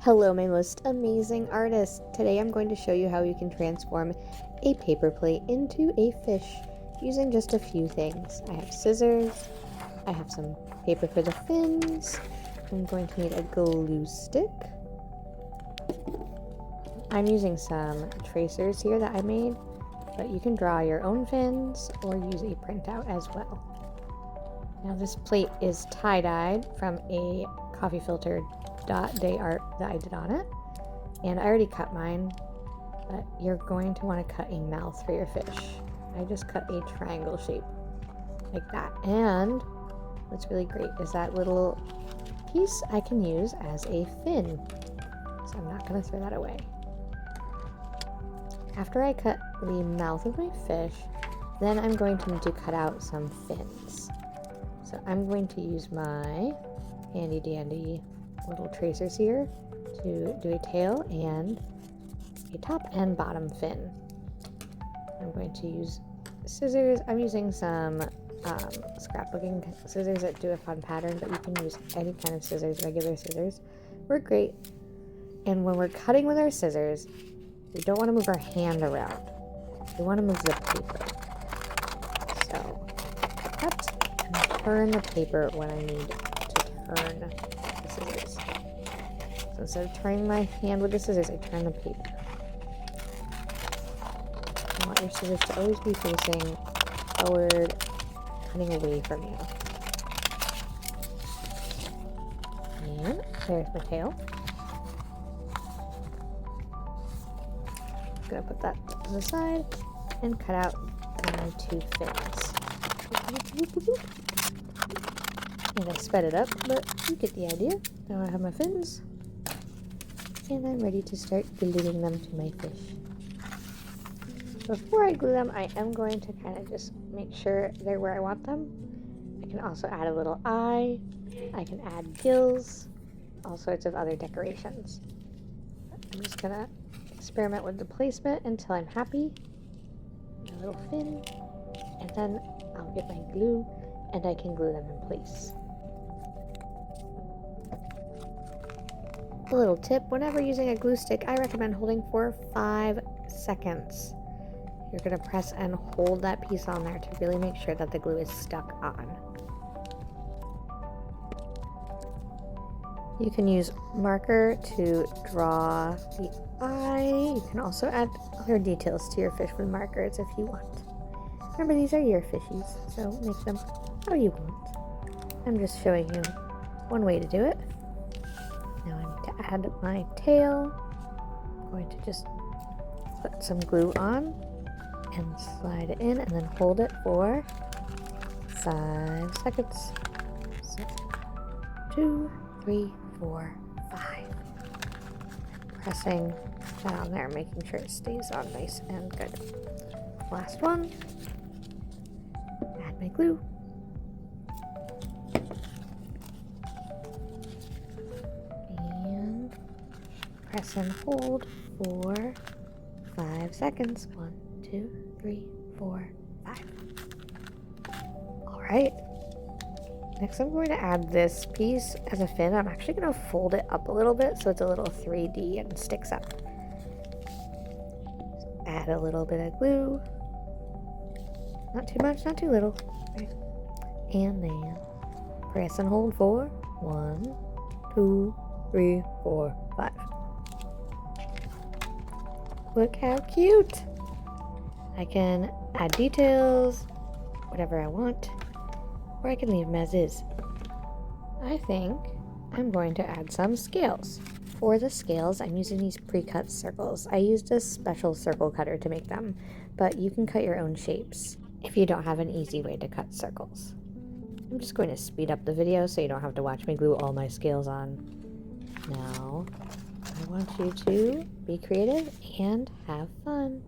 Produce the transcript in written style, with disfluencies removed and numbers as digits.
Hello, my most amazing artist. Today I'm going to show you how you can transform a paper plate into a fish using just a few things. I have scissors, I have some paper for the fins, I'm going to need a glue stick. I'm using some tracers here that I made, but you can draw your own fins or use a printout as well. Now this plate is tie-dyed from a coffee filter dot day art that I did on it, and I already cut mine, but you're going to want to cut a mouth for your fish. I just cut a triangle shape like that, and what's really great is that little piece I can use as a fin, so I'm not going to throw that away. After I cut the mouth of my fish, then I'm going to need to cut out some fins. So I'm going to use my handy dandy little tracers here to do a tail and a top and bottom fin. I'm going to use scissors. I'm using some scrapbooking scissors that do a fun pattern, but you can use any kind of scissors. Regular scissors work great. And when we're cutting with our scissors, we don't want to move our hand around. We want to move the paper. So cut and turn the paper when I need to turn the scissors. So instead of turning my hand with the scissors, I turn the paper. You want your scissors to always be facing forward, cutting away from you. And there's my tail. I'm gonna put that to the side and cut out my two fins. And I sped it up, but you get the idea. Now I have my fins, and I'm ready to start gluing them to my fish. Before I glue them, I am going to kind of just make sure they're where I want them. I can also add a little eye. I can add gills, all sorts of other decorations. I'm just gonna experiment with the placement until I'm happy. A little fin, and then I'll get my glue and I can glue them in place. A little tip, whenever using a glue stick, I recommend holding for 5 seconds. You're going to press and hold that piece on there to really make sure that the glue is stuck on. You can use marker to draw the eye. You can also add other details to your fish with markers if you want. Remember, these are your fishies, so make them how you want. I'm just showing you one way to do it. Now I need to add my tail. I'm going to just put some glue on and slide it in and then hold it for 5 seconds. So 2, 3, 4, 5. Pressing down there, making sure it stays on nice and good. Last one. Add my glue. And press and hold for 5 seconds. 1, 2, 3, 4, 5. All right. Next, I'm going to add this piece as a fin. I'm actually going to fold it up a little bit so it's a little 3D and sticks up. So add a little bit of glue. Not too much, not too little. Okay. And then press and hold for 1, 2, 3, 4, 5. Look how cute! I can add details, whatever I want, or I can leave them as is. I think I'm going to add some scales. For the scales, I'm using these pre-cut circles. I used a special circle cutter to make them, but you can cut your own shapes if you don't have an easy way to cut circles. I'm just going to speed up the video so you don't have to watch me glue all my scales on. Now, I want you to be creative and have fun.